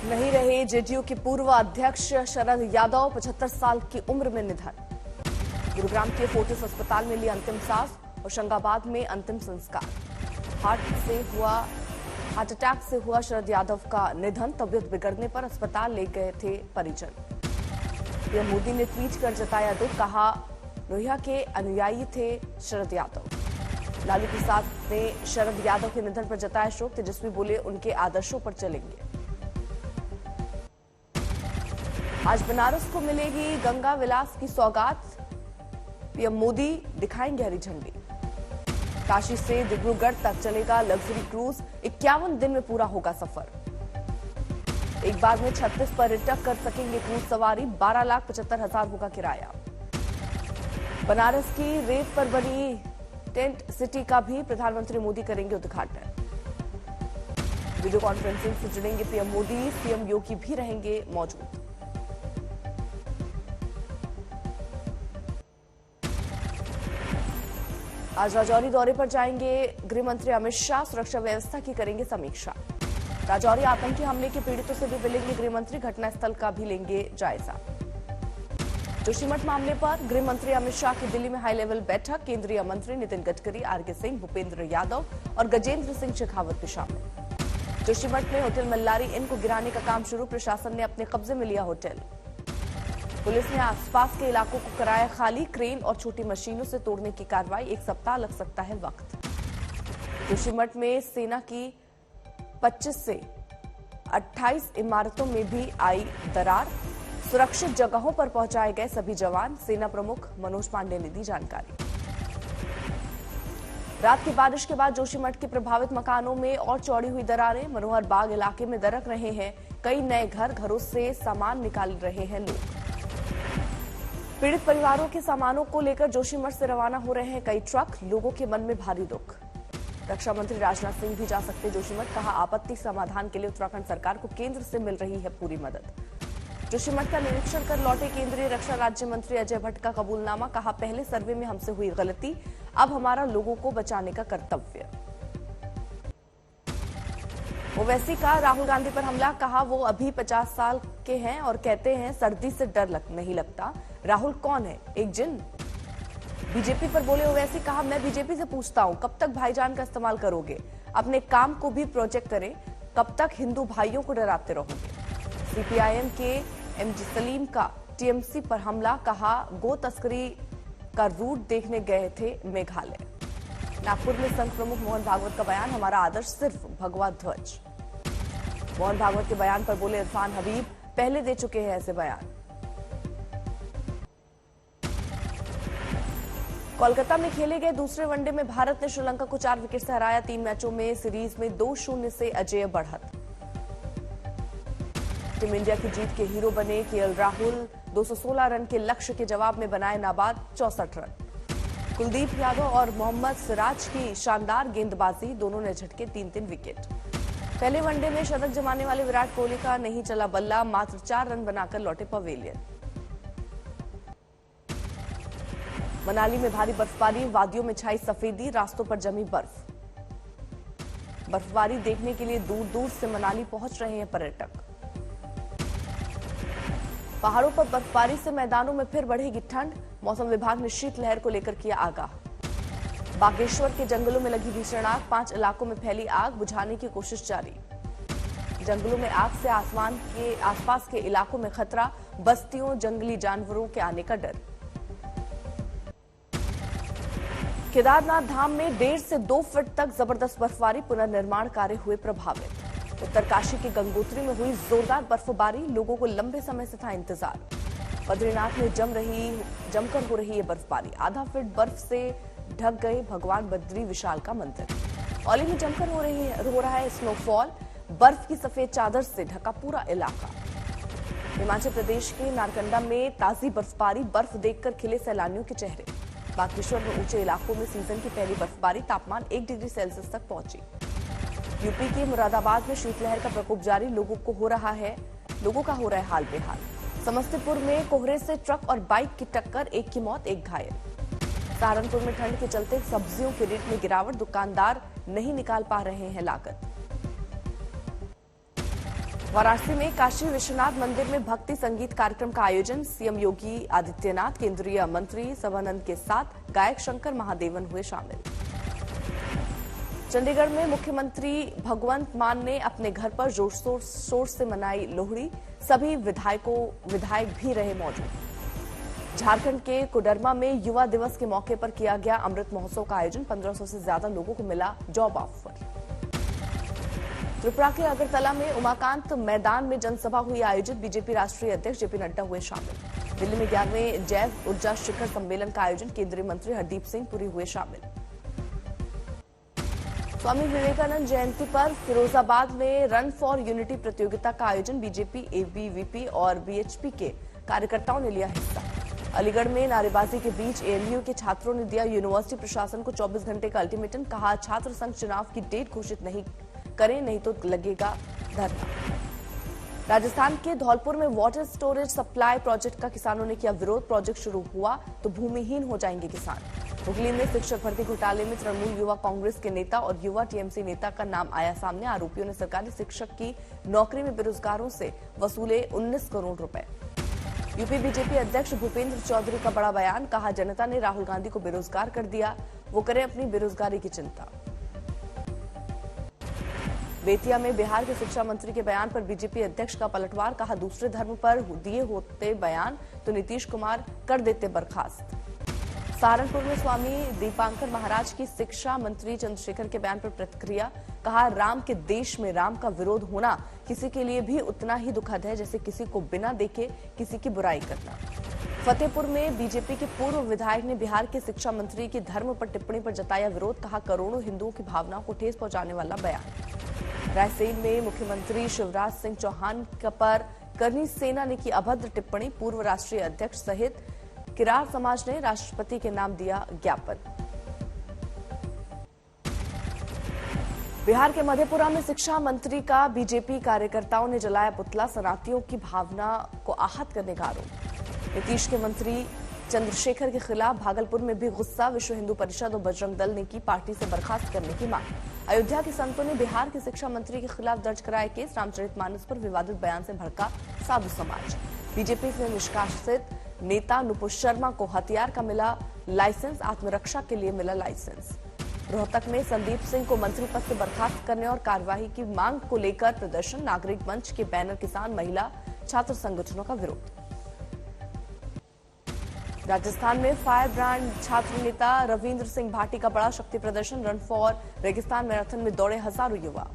नहीं रहे जेडीयू के पूर्व अध्यक्ष शरद यादव, 75 साल की उम्र में निधन। गुरुग्राम के फोर्टिस अस्पताल में ली अंतिम सांस, होशंगाबाद में अंतिम संस्कार। हार्ट अटैक से हुआ शरद यादव का निधन। तबियत बिगड़ने पर अस्पताल ले गए थे परिजन। पीएम मोदी ने ट्वीट कर जताया दुख, कहा लोहिया के अनुयायी थे शरद यादव। लालू प्रसाद ने शरद यादव के निधन पर जताया शोक। तेजस्वी बोले उनके आदर्शों पर चलेंगे। आज बनारस को मिलेगी गंगा विलास की सौगात। पीएम मोदी दिखाएंगे हरी झंडी। काशी से डिब्रूगढ़ तक चलेगा लग्जरी क्रूज। 51 दिन में पूरा होगा सफर। एक बार में 36 पर्यटक कर सकेंगे क्रूज सवारी। 12,75,000 होगा किराया। बनारस की रेत पर बनी टेंट सिटी का भी प्रधानमंत्री मोदी करेंगे उद्घाटन। वीडियो कॉन्फ्रेंसिंग से जुड़ेंगे पीएम मोदी। सीएम योगी भी रहेंगे मौजूद। आज राजौरी दौरे पर जाएंगे गृह मंत्री अमित शाह। सुरक्षा व्यवस्था की करेंगे समीक्षा। राजौरी आतंकी हमले के पीड़ितों से भी मिलेंगे गृह मंत्री। घटनास्थल का भी लेंगे जायजा। जोशीमठ मामले पर गृह मंत्री अमित शाह की दिल्ली में हाई लेवल बैठक। केंद्रीय मंत्री नितिन गडकरी, आरके सिंह, भूपेंद्र यादव और गजेंद्र सिंह शेखावत भी शामिल। जोशीमठ में होटल मल्लारी इन को गिराने का काम शुरू। प्रशासन ने अपने कब्जे में लिया होटल। पुलिस ने आसपास के इलाकों को कराया खाली। क्रेन और छोटी मशीनों से तोड़ने की कार्रवाई। 1 सप्ताह लग सकता है वक्त। जोशीमठ में सेना की 25 से 28 इमारतों में भी आई दरार। सुरक्षित जगहों पर पहुंचाए गए सभी जवान। सेना प्रमुख मनोज पांडे ने दी जानकारी। रात की बारिश के बाद जोशीमठ के प्रभावित मकानों में और चौड़ी हुई दरारें। मनोहर बाग इलाके में दरक रहे हैं कई नए घरों से सामान निकाल रहे हैं लोग। पीड़ित परिवारों के सामानों को लेकर जोशीमठ से रवाना हो रहे हैं कई ट्रक। लोगों के मन में भारी दुख। रक्षा मंत्री राजनाथ सिंह भी जा सकते जोशीमठ। कहा आपत्ति समाधान के लिए उत्तराखंड सरकार को केंद्र से मिल रही है पूरी मदद। जोशीमठ का निरीक्षण कर लौटे केंद्रीय रक्षा राज्य मंत्री अजय भट्ट का कबूलनामा। कहा पहले सर्वे में हमसे हुई गलती, अब हमारा लोगों को बचाने का कर्तव्य। ओवैसी का राहुल गांधी पर हमला। कहा वो अभी 50 साल के हैं और कहते हैं सर्दी से डर नहीं लगता। राहुल कौन है, एक जिन? बीजेपी पर बोले ओवैसी। कहा मैं बीजेपी से पूछता हूं कब तक भाईजान का इस्तेमाल करोगे? अपने काम को भी प्रोजेक्ट करें। कब तक हिंदू भाइयों को डराते रहोगे? सीपीआईएम के एमजी सलीम का टीएमसी पर हमला। कहा गो तस्करी का रूट देखने गए थे मेघालय। नागपुर में संघ प्रमुख मोहन भागवत का बयान। हमारा आदर्श सिर्फ भगवा ध्वज। मोहन भागवत के बयान पर बोले इरफान हबीब, पहले दे चुके हैं ऐसे बयान। कोलकाता में खेले गए दूसरे वनडे में भारत ने श्रीलंका को 4 विकेट से हराया। 3 मैचों में सीरीज में 2-0 से अजेय बढ़त। टीम इंडिया की जीत के हीरो बने केएल राहुल। 216 रन के लक्ष्य के जवाब में बनाए नाबाद 64 रन। कुलदीप यादव और मोहम्मद सिराज की शानदार गेंदबाजी। दोनों ने झटके 3-3 विकेट। पहले वनडे में शतक जमाने वाले विराट कोहली का नहीं चला बल्ला। मात्र 4 रन बनाकर लौटे पवेलियन। मनाली में भारी बर्फबारी। वादियों में छाई सफेदी। रास्तों पर जमी बर्फ। बर्फबारी देखने के लिए दूर दूर से मनाली पहुंच रहे हैं पर्यटक। पहाड़ों पर बर्फबारी से मैदानों में फिर बढ़ेगी ठंड। मौसम विभाग ने शीतलहर को लेकर किया आगाह। बागेश्वर के जंगलों में लगी भीषण आग। 5 इलाकों में फैली आग। बुझाने की कोशिश जारी। जंगलों में आग से आसमान के आसपास के इलाकों में खतरा। बस्तियों, जंगली जानवरों के आने का डर। केदारनाथ धाम में 1.5 से 2 फीट तक जबरदस्त बर्फबारी। पुनर्निर्माण कार्य हुए प्रभावित। उत्तरकाशी की गंगोत्री में हुई जोरदार बर्फबारी। लोगों को लंबे समय से था इंतजार। बद्रीनाथ में जमकर हो रही है बर्फबारी। आधा फीट बर्फ से ढक गए भगवान बद्री विशाल का मंदिर। औली में जमकर हो रहा है स्नोफॉल। बर्फ की सफेद चादर से ढका पूरा इलाका। हिमाचल प्रदेश के नारकंडा में ताजी बर्फबारी। बर्फ देखकर खिले सैलानियों के चेहरे। बागेश्वर में ऊंचे इलाकों में सीजन की पहली बर्फबारी। तापमान 1 डिग्री सेल्सियस तक पहुंची। यूपी के मुरादाबाद में शीतलहर का प्रकोप जारी। लोगों का हो रहा है हाल बेहाल। समस्तीपुर में कोहरे से ट्रक और बाइक की टक्कर। 1 की मौत, 1 घायल। सहारनपुर में ठंड के चलते सब्जियों के रेट में गिरावट। दुकानदार नहीं निकाल पा रहे हैं लागत। वाराणसी में काशी विश्वनाथ मंदिर में भक्ति संगीत कार्यक्रम का आयोजन। सीएम योगी आदित्यनाथ केंद्रीय मंत्री सर्बानंद के साथ गायक शंकर महादेवन हुए शामिल। चंडीगढ़ में मुख्यमंत्री भगवंत मान ने अपने घर पर जोर शोर से मनाई लोहड़ी। सभी विधायक भी रहे मौजूद। झारखंड के कोडरमा में युवा दिवस के मौके पर किया गया अमृत महोत्सव का आयोजन। 1500 से ज्यादा लोगों को मिला जॉब ऑफर। त्रिपुरा के अगरतला में उमाकांत मैदान में जनसभा हुई आयोजित। बीजेपी राष्ट्रीय अध्यक्ष जेपी नड्डा हुए शामिल। दिल्ली में 11वें जैव ऊर्जा शिखर सम्मेलन का आयोजन। केंद्रीय मंत्री हरदीप सिंह पुरी हुए शामिल। स्वामी विवेकानंद जयंती पर फिरोजाबाद में रन फॉर यूनिटी प्रतियोगिता का आयोजन। बीजेपी, एबीवीपी और बीएचपी के कार्यकर्ताओं ने लिया हिस्सा। अलीगढ़ में नारेबाजी के बीच एएनयू के छात्रों ने दिया यूनिवर्सिटी प्रशासन को 24 घंटे का अल्टीमेटम। कहा, छात्र संघ चुनाव की डेट घोषित नहीं करें, नहीं तो लगेगा धरना। राजस्थान के धौलपुर में वाटर स्टोरेज सप्लाई प्रोजेक्ट का किसानों ने किया विरोध। प्रोजेक्ट शुरू हुआ तो भूमिहीन हो जाएंगे किसान। हुगली में शिक्षक भर्ती घोटाले में तृणमूल युवा कांग्रेस के नेता और युवा टीएमसी नेता का नाम आया सामने। आरोपियों ने सरकारी शिक्षक की नौकरी में बेरोजगारों से वसूले 19 करोड़ रुपए। यूपी बीजेपी अध्यक्ष भूपेंद्र चौधरी का बड़ा बयान। कहा, जनता ने राहुल गांधी को बेरोजगार कर दिया, वो करें अपनी बेरोजगारी की चिंता। बेतिया में बिहार के शिक्षा मंत्री के बयान पर बीजेपी अध्यक्ष का पलटवार। कहा, दूसरे धर्म पर दिए होते बयान तो नीतीश कुमार कर देते बर्खास्त। सहारनपुर में स्वामी दीपांकर महाराज की शिक्षा मंत्री चंद्रशेखर के बयान पर प्रतिक्रिया। कहा, राम के देश में राम का विरोध होना किसी के लिए भी उतना ही दुखद है जैसे किसी को बिना देखे किसी की बुराई करना। फतेहपुर में बीजेपी के पूर्व विधायक ने बिहार के शिक्षा मंत्री की धर्म पर टिप्पणी पर जताया विरोध। कहा, करोड़ों हिंदुओं की भावनाओं को ठेस पहुंचाने वाला बयान। रायसेन में मुख्यमंत्री शिवराज सिंह चौहान पर करनी सेना ने की अभद्र टिप्पणी। पूर्व राष्ट्रीय अध्यक्ष सहित किरार समाज ने राष्ट्रपति के नाम दिया ज्ञापन। बिहार के मधेपुरा में शिक्षा मंत्री का बीजेपी कार्यकर्ताओं ने जलाया पुतला। शरणार्थियों की भावना को आहत करने का आरोप। नीतीश के मंत्री चंद्रशेखर के खिलाफ भागलपुर में भी गुस्सा। विश्व हिंदू परिषद और बजरंग दल ने की पार्टी से बर्खास्त करने की मांग। अयोध्या के संतों ने बिहार के शिक्षा मंत्री के खिलाफ दर्ज कराया केस। रामचरितमानस पर विवादित बयान से भड़का साधु समाज। बीजेपी से निष्कासित नेता नुपुर शर्मा को हथियार का मिला लाइसेंस। आत्मरक्षा के लिए मिला लाइसेंस। रोहतक में संदीप सिंह को मंत्री पद से बर्खास्त करने और कार्यवाही की मांग को लेकर प्रदर्शन। नागरिक मंच के बैनर किसान, महिला, छात्र संगठनों का विरोध। राजस्थान में फायर ब्रांड छात्र नेता रविंद्र सिंह भाटी का बड़ा शक्ति प्रदर्शन। रन फॉर रेगिस्तान मैराथन में दौड़े हजारों युवा।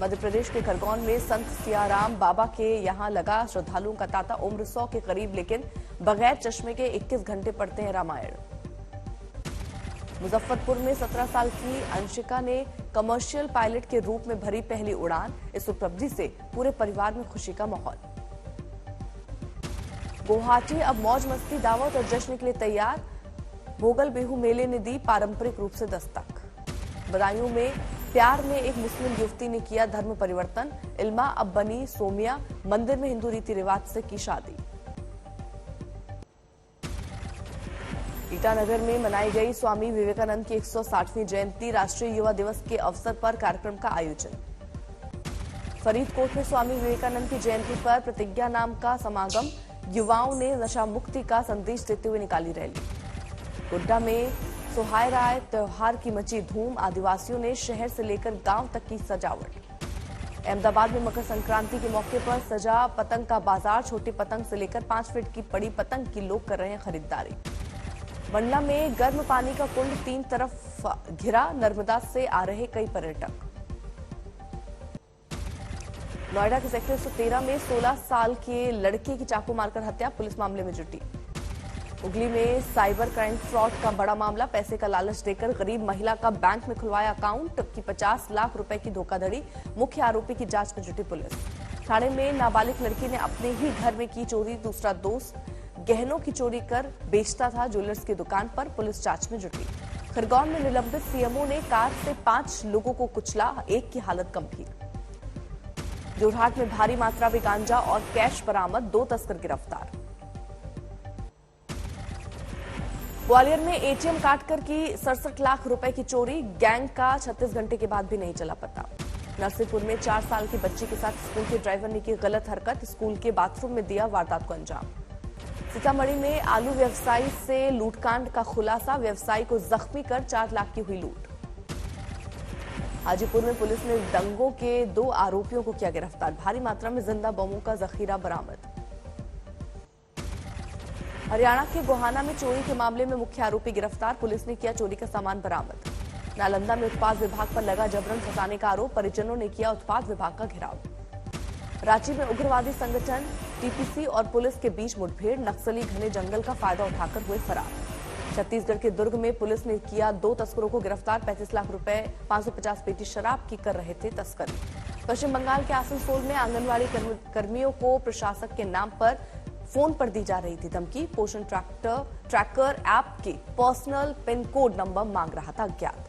मध्य प्रदेश के खरगोन में संत सियाराम बाबा के यहां लगा श्रद्धालुओं का तांता। उम्र 100 के करीब लेकिन बगैर चश्मे के 21 घंटे पढ़ते हैं रामायण। मुजफ्फरपुर में 17 साल की अंशिका ने कमर्शियल पायलट के रूप में भरी पहली उड़ान। इस उपलब्धि से पूरे परिवार में खुशी का माहौल। गुवाहाटी अब मौज मस्ती, दावत और जश्न के लिए तैयार। भोगल बिहू मेले ने दी पारंपरिक रूप से दस्तक। बदायूं में प्यार में एक मुस्लिम युवती ने किया धर्म परिवर्तन। इल्मा अब बनी सोमिया। मंदिर में हिंदू रीति रिवाज से की शादी। ईटानगर में मनाई गई स्वामी विवेकानंद की 160वीं जयंती। राष्ट्रीय युवा दिवस के अवसर पर कार्यक्रम का आयोजन। फरीदकोट में स्वामी विवेकानंद की जयंती पर प्रतिज्ञा नाम का समागम। युवाओं ने नशा मुक्ति का संदेश देते हुए निकाली रैली। गोड्डा में सोहाय राय त्योहार की मची धूम। आदिवासियों ने शहर से लेकर गांव तक की सजावट। अहमदाबाद में मकर संक्रांति के मौके पर सजा पतंग का बाजार। छोटी पतंग से लेकर 5 फीट की बड़ी पतंग की लोग कर रहे हैं खरीदारी। मंडला में गर्म पानी का कुंड 3 तरफ घिरा। नर्मदा से आ रहे कई पर्यटक। नोएडा के सेक्टर 113 में 16 साल के लड़के की चाकू मारकर हत्या। पुलिस मामले में जुटी। हुगली में साइबर क्राइम फ्रॉड का बड़ा मामला। पैसे का लालच देकर गरीब महिला का बैंक में खुलवाया अकाउंट की 50 लाख रुपए की धोखाधड़ी। मुख्य आरोपी की जांच में जुटी पुलिस। ठाणे में नाबालिग लड़की ने अपने ही घर में की चोरी। दूसरा दोस्त गहनों की चोरी कर बेचता था ज्वेलर्स की दुकान पर। पुलिस जांच में जुटी। खरगोन में निलंबित सीएमओ ने कार से 5 लोगों को कुचला। एक की हालत गंभीर। जोरहाट में भारी मात्रा में गांजा और कैश बरामद। 2 तस्कर गिरफ्तार। ग्वालियर में एटीएम काटकर की 67 लाख रुपए की चोरी। गैंग का 36 घंटे के बाद भी नहीं चला पता। नरसिंहपुर में 4 साल की बच्ची के साथ स्कूल के ड्राइवर ने की गलत हरकत, स्कूल के बाथरूम में दिया वारदात को अंजाम। सीतामढ़ी में आलू व्यवसायी से लूटकांड का खुलासा, व्यवसायी को जख्मी कर 4 लाख की हुई लूट। हाजीपुर में पुलिस ने दंगों के 2 आरोपियों को किया गिरफ्तार, भारी मात्रा में जिंदा बमों का जखीरा बरामद। हरियाणा के गोहाना में चोरी के मामले में मुख्य आरोपी गिरफ्तार, पुलिस ने किया चोरी का सामान बरामद। नालंदा में उत्पाद विभाग पर लगा जबरन फंसाने का आरोप, परिजनों ने किया उत्पाद विभाग का घेराव। रांची में उग्रवादी संगठन टीपीसी और पुलिस के बीच मुठभेड़, नक्सली घने जंगल का फायदा उठाकर हुए फरार। छत्तीसगढ़ के दुर्ग में पुलिस ने किया 2 तस्करों को गिरफ्तार, 35 लाख रुपए 550 पेटी शराब की कर रहे थे तस्करी। पश्चिम बंगाल के आसनसोल में आंगनबाड़ी कर्मियों को प्रशासक के नाम पर फोन पर दी जा रही थी धमकी, पोषण ट्रैकर ऐप के पर्सनल पिन कोड नंबर मांग रहा था अज्ञात।